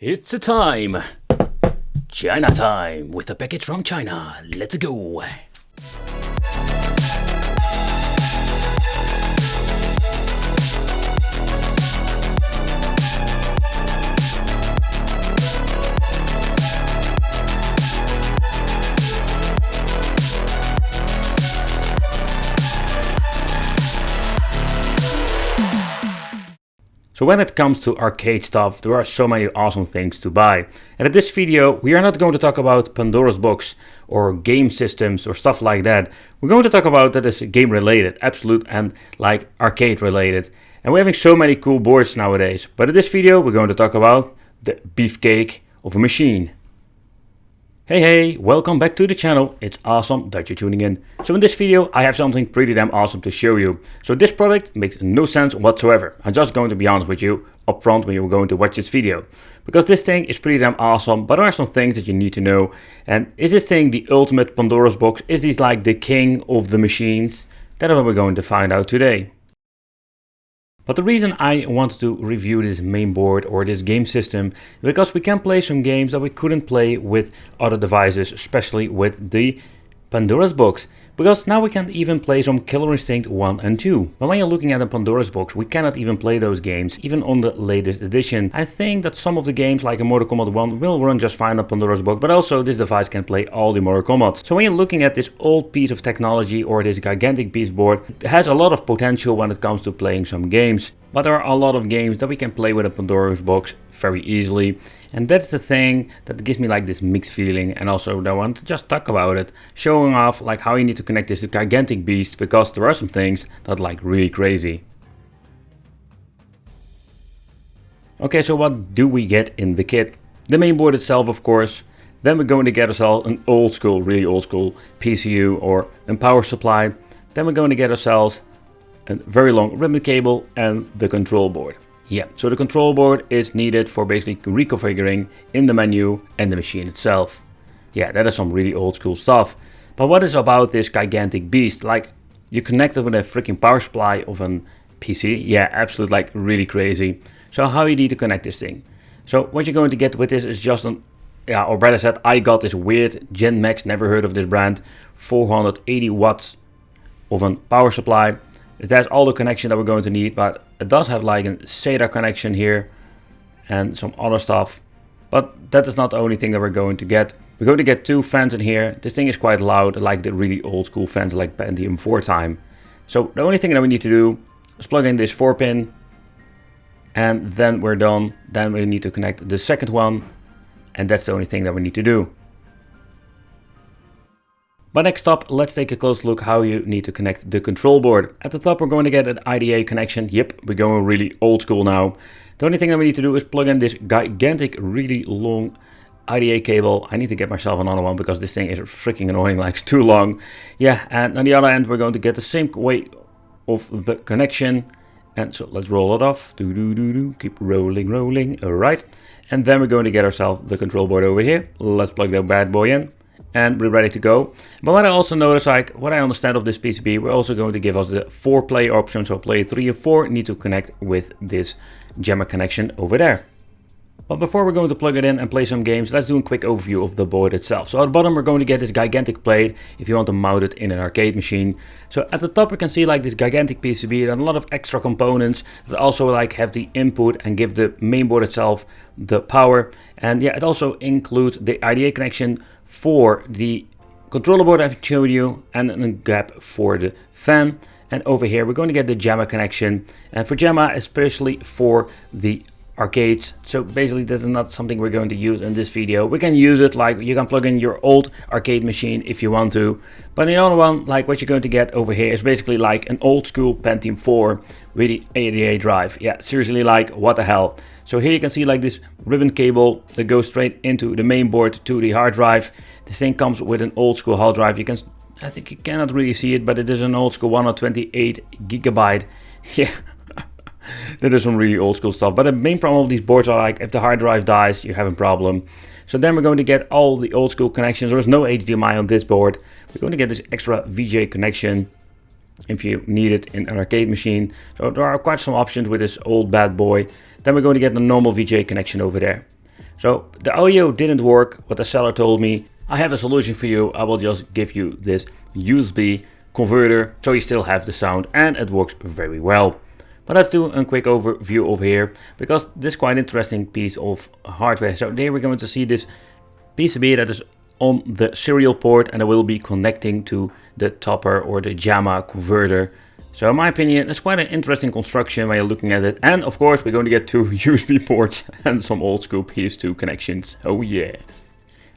It's a time! China time with a package from China. Let's go! So when it comes to arcade stuff, there are so many awesome things to buy. And in this video, we are not going to talk about Pandora's box or game systems or stuff like that. We're going to talk about that is game related, absolute and like arcade related. And we're having so many cool boards nowadays. But in this video, we're going to talk about the beefcake of a machine. Hey, welcome back to the channel. It's awesome that you're tuning in. So in this video, I have something pretty damn awesome to show you. So this product makes no sense whatsoever. I'm just going to be honest with you up front when you're going to watch this video. Because this thing is pretty damn awesome, but there are some things that you need to know. And is this thing the ultimate Pandora's box? Is this like the king of the machines? That is what we're going to find out today. But the reason I wanted to review this main board or this game system is because we can play some games that we couldn't play with other devices, especially with the Pandora's box. Because now we can even play some Killer Instinct 1 and 2. But when you're looking at a Pandora's box, we cannot even play those games, even on the latest edition. I think that some of the games like a Mortal Kombat 1 will run just fine on Pandora's box, but also this device can play all the Mortal Kombat. So when you're looking at this old piece of technology or this gigantic beast board, it has a lot of potential when it comes to playing some games. But there are a lot of games that we can play with a Pandora's box very easily. And that's the thing that gives me like this mixed feeling, and also I want to just talk about it, showing off like how you need to connect this to gigantic beast, because there are some things that are like really crazy. Okay, so what do we get in the kit? The main board itself, of course. Then we're going to get ourselves an old school, really old school PCU or a power supply. Then we're going to get ourselves a very long ribbon cable and the control board. Yeah, so the control board is needed for basically reconfiguring in the menu and the machine itself. Yeah, that is some really old school stuff. But what is about this gigantic beast? Like, you connect it with a freaking power supply of an PC. Yeah, absolutely, like really crazy. So how you need to connect this thing? So what you're going to get with this is just an, or better said, I got this weird Gen Max, never heard of this brand, 480 watts of a power supply. It has all the connection that we're going to need, but it does have like a SATA connection here and some other stuff. But that is not the only thing that we're going to get. We're going to get two fans in here. This thing is quite loud, like the really old school fans like Pentium 4 time. So the only thing that we need to do is plug in this 4-pin, and then we're done. Then we need to connect the second one, and that's the only thing that we need to do. But next up, let's take a close look how you need to connect the control board. At the top, we're going to get an IDA connection. Yep, we're going really old school now. The only thing that we need to do is plug in this gigantic, really long IDA cable. I need to get myself another one because this thing is freaking annoying, like it's too long. Yeah, and on the other end, we're going to get the same way of the connection. And so let's roll it off. Keep rolling. All right. And then we're going to get ourselves the control board over here. Let's plug that bad boy in. And we're ready to go. But what I also notice, like what I understand of this PCB, we're also going to give us the 4-player option. So player 3 and 4 need to connect with this jammer connection over there. But before we're going to plug it in and play some games, let's do a quick overview of the board itself. So at the bottom, we're going to get this gigantic plate if you want to mount it in an arcade machine. So at the top, we can see like this gigantic PCB and a lot of extra components that also like have the input and give the main board itself the power. And yeah, it also includes the IDA connection for the controller board I've shown you, and a gap for the fan. And over here we're going to get the JAMMA connection, and for JAMMA especially for the arcades. So basically this is not something we're going to use in this video. We can use it, like you can plug in your old arcade machine if you want to, but the other one, like what you're going to get over here, is basically like an old school Pentium 4 with the ADA drive. Yeah, seriously, like what the hell. So here you can see like this ribbon cable that goes straight into the main board to the hard drive. This thing comes with an old school hard drive. You can, I think you cannot really see it, but it is an old school 128 gigabyte. Yeah, that is some really old school stuff. But the main problem of these boards are like if the hard drive dies, you have a problem. So then we're going to get all the old school connections. There is no HDMI on this board. We're going to get this extra VGA connection if you need it in an arcade machine. So there are quite some options with this old bad boy. Then we're going to get the normal VGA connection over there. So the audio didn't work, what the seller told me. I have a solution for you. I will just give you this USB converter so you still have the sound and it works very well. But let's do a quick overview over here, because this is quite an interesting piece of hardware. So there we're going to see this PCB that is on the serial port, and it will be connecting to the topper or the JAMA converter. So in my opinion, it's quite an interesting construction when you're looking at it. And of course, we're going to get two USB ports and some old school PS2 connections. Oh yeah.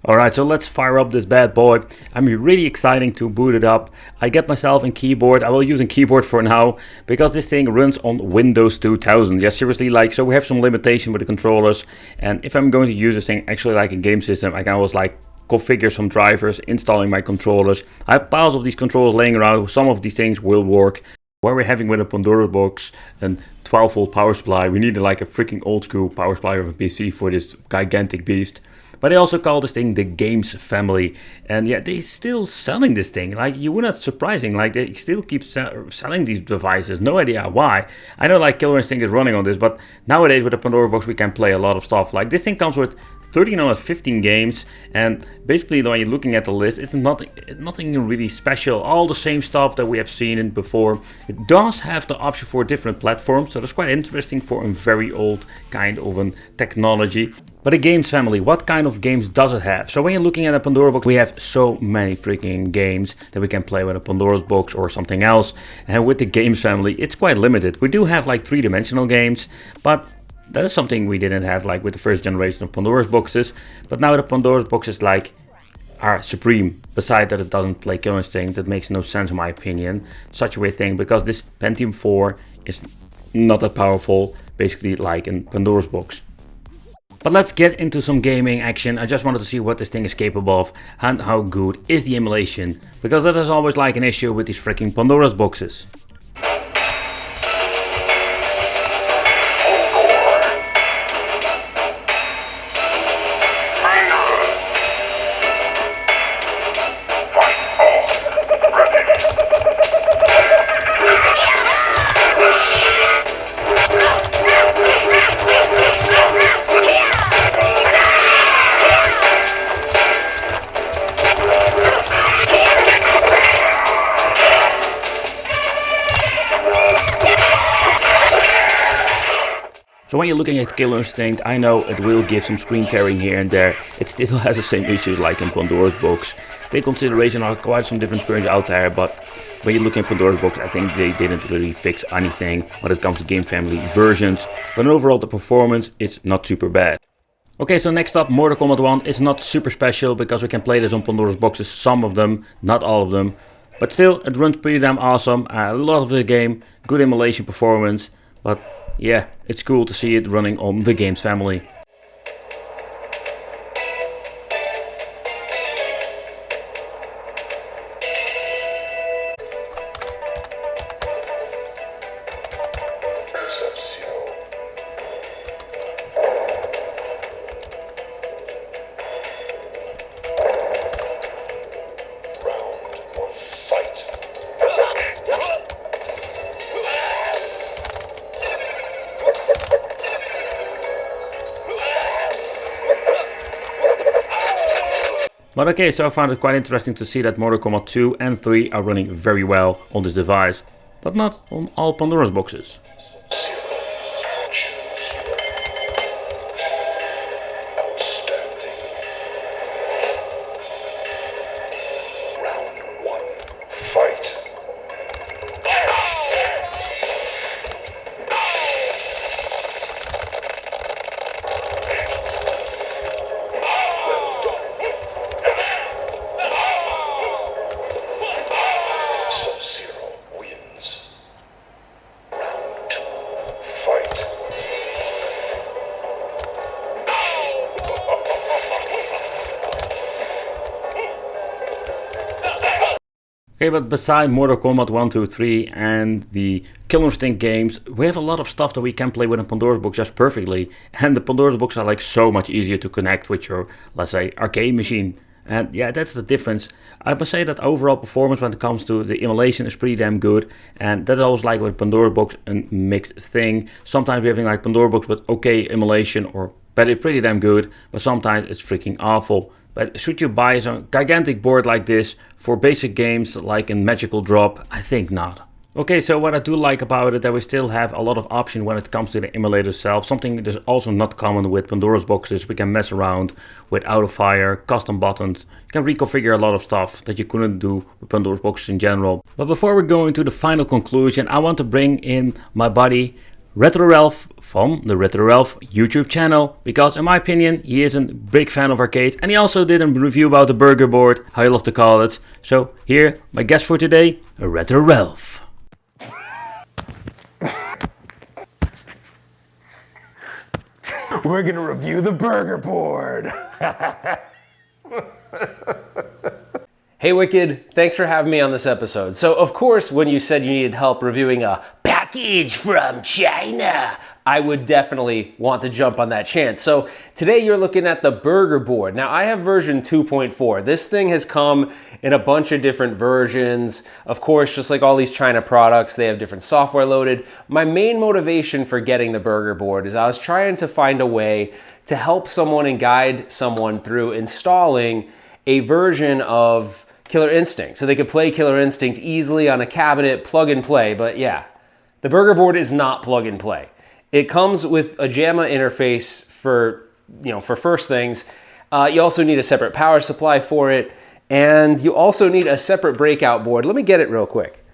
Alright, so let's fire up this bad boy. I'm really excited to boot it up. I get myself a keyboard. I will use a keyboard for now, because this thing runs on Windows 2000. Yeah, seriously, like, so we have some limitation with the controllers. And if I'm going to use this thing actually like a game system, I can always like configure some drivers, installing my controllers. I have piles of these controllers laying around. Some of these things will work. Where we're having with a Pandora box and 12 volt power supply, we needed like a freaking old school power supply of a PC for this gigantic beast. But they also call this thing the games family, and yeah, they're still selling this thing. Like, you would not surprising, like they still keep selling these devices. No idea why. I know like Killer Instinct is running on this, but nowadays with the Pandora box we can play a lot of stuff. Like, this thing comes with 1315 games, and basically when you're looking at the list, it's nothing really special. All the same stuff that we have seen in before. It does have the option for different platforms, so that's quite interesting for a very old kind of a technology. But the games family, what kind of games does it have? So when you're looking at a Pandora box, we have so many freaking games that we can play with a Pandora's box or something else. And with the games family, it's quite limited. We do have like three-dimensional games, but that is something we didn't have like with the first generation of Pandora's boxes. But now the Pandora's boxes like are supreme. Besides that it doesn't play Killer Instinct, that makes no sense in my opinion. Such a weird thing, because this Pentium 4 is not that powerful, basically like in Pandora's box. But let's get into some gaming action. I just wanted to see what this thing is capable of and how good is the emulation, because that is always like an issue with these freaking Pandora's boxes. So when you're looking at Killer Instinct, I know it will give some screen tearing here and there. It still has the same issues like in Pandora's box. Take consideration are quite some different versions out there, but when you look at Pandora's box, I think they didn't really fix anything when it comes to game family versions. But overall the performance is not super bad. Okay, so next up, Mortal Kombat 1 is not super special because we can play this on Pandora's boxes, some of them, not all of them. But still, it runs pretty damn awesome. I love the game, good emulation performance, but yeah, it's cool to see it running on the games family. But okay, so I found it quite interesting to see that Mortal Kombat 2 and 3 are running very well on this device, but not on all Pandora's boxes. Okay, but beside Mortal Kombat 1, 2, 3 and the Killer Instinct games, we have a lot of stuff that we can play with a Pandora's box just perfectly. And the Pandora's box are like so much easier to connect with your, let's say, arcade machine. And yeah, that's the difference. I must say that overall performance when it comes to the emulation is pretty damn good. And that's always like with Pandora box, a mixed thing. Sometimes we're having like Pandora box with okay emulation or pretty damn good, but sometimes it's freaking awful. But should you buy a gigantic board like this for basic games like in Magical Drop? I think not. Okay, so what I do like about it, that we still have a lot of options when it comes to the emulator itself. Something that is also not common with Pandora's boxes. We can mess around with auto fire, custom buttons. You can reconfigure a lot of stuff that you couldn't do with Pandora's boxes in general. But before we go into the final conclusion, I want to bring in my buddy Retro Ralph from the Retro Ralph YouTube channel, because in my opinion he is a big fan of arcades, and he also did a review about the burger board, how you love to call it. So here, my guest for today, Retro Ralph. We're gonna review the burger board. Hey Wicked, thanks for having me on this episode. So of course, when you said you needed help reviewing a package from China, I would definitely want to jump on that chance. So today you're looking at the burger board. Now I have version 2.4. This thing has come in a bunch of different versions. Of course, just like all these China products, they have different software loaded. My main motivation for getting the burger board is I was trying to find a way to help someone and guide someone through installing a version of Killer Instinct, so they could play Killer Instinct easily on a cabinet, plug and play. But yeah, the burger board is not plug and play. It comes with a JAMA interface for first things. You also need a separate power supply for it, and you also need a separate breakout board. Let me get it real quick.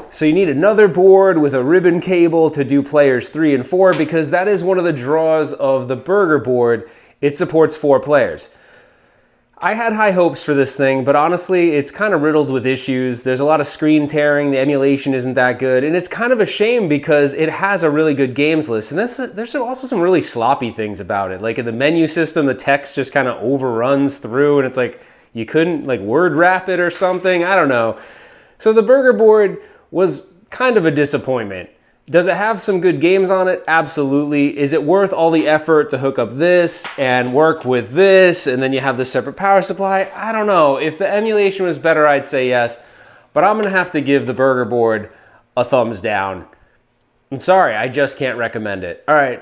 So you need another board with a ribbon cable to do players 3 and 4, because that is one of the draws of the burger board. It supports 4 players. I had high hopes for this thing, but honestly, it's kind of riddled with issues. There's a lot of screen tearing, the emulation isn't that good, and it's kind of a shame because it has a really good games list, and there's also some really sloppy things about it. Like in the menu system, the text just kind of overruns through, and it's like you couldn't like word wrap it or something, I don't know. So the burger board was kind of a disappointment. Does it have some good games on it? Absolutely. Is it worth all the effort to hook up this and work with this, and then you have this separate power supply? I don't know. If the emulation was better, I'd say yes, but I'm gonna have to give the burger board a thumbs down. I'm sorry, I just can't recommend it. All right,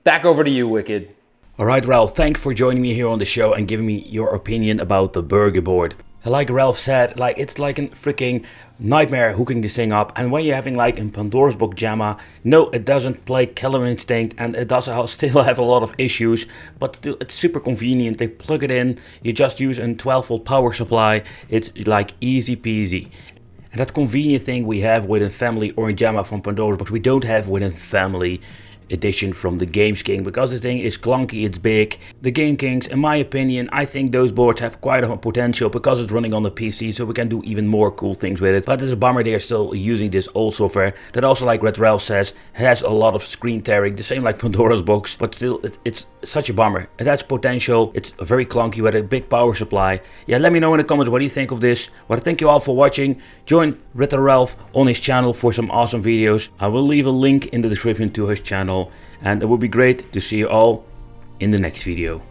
back over to you, Wicked. All right, Ralph, thanks for joining me here on the show and giving me your opinion about the burger board. Like Ralph said, it's like a freaking nightmare hooking this thing up. And when you're having like in Pandora's box JAMA, no, it doesn't play Killer Instinct, and it does still have a lot of issues, but still it's super convenient. They plug it in, you just use a 12-volt power supply. It's like easy peasy. And that convenient thing we have within Family or in JAMA from Pandora's box, we don't have within Family edition from the Games King, because the thing is clunky, it's big. The Game Kings, in my opinion, I think those boards have quite a potential because it's running on the PC, so we can do even more cool things with it. But it's a bummer they are still using this old software that also, like Red Ralph says, has a lot of screen tearing, the same like Pandora's box, but still it's such a bummer. It has potential, it's very clunky with a big power supply. Yeah, let me know in the comments what do you think of this. But thank you all for watching. Join Red Ralph on his channel for some awesome videos. I will leave a link in the description to his channel. And it would be great to see you all in the next video.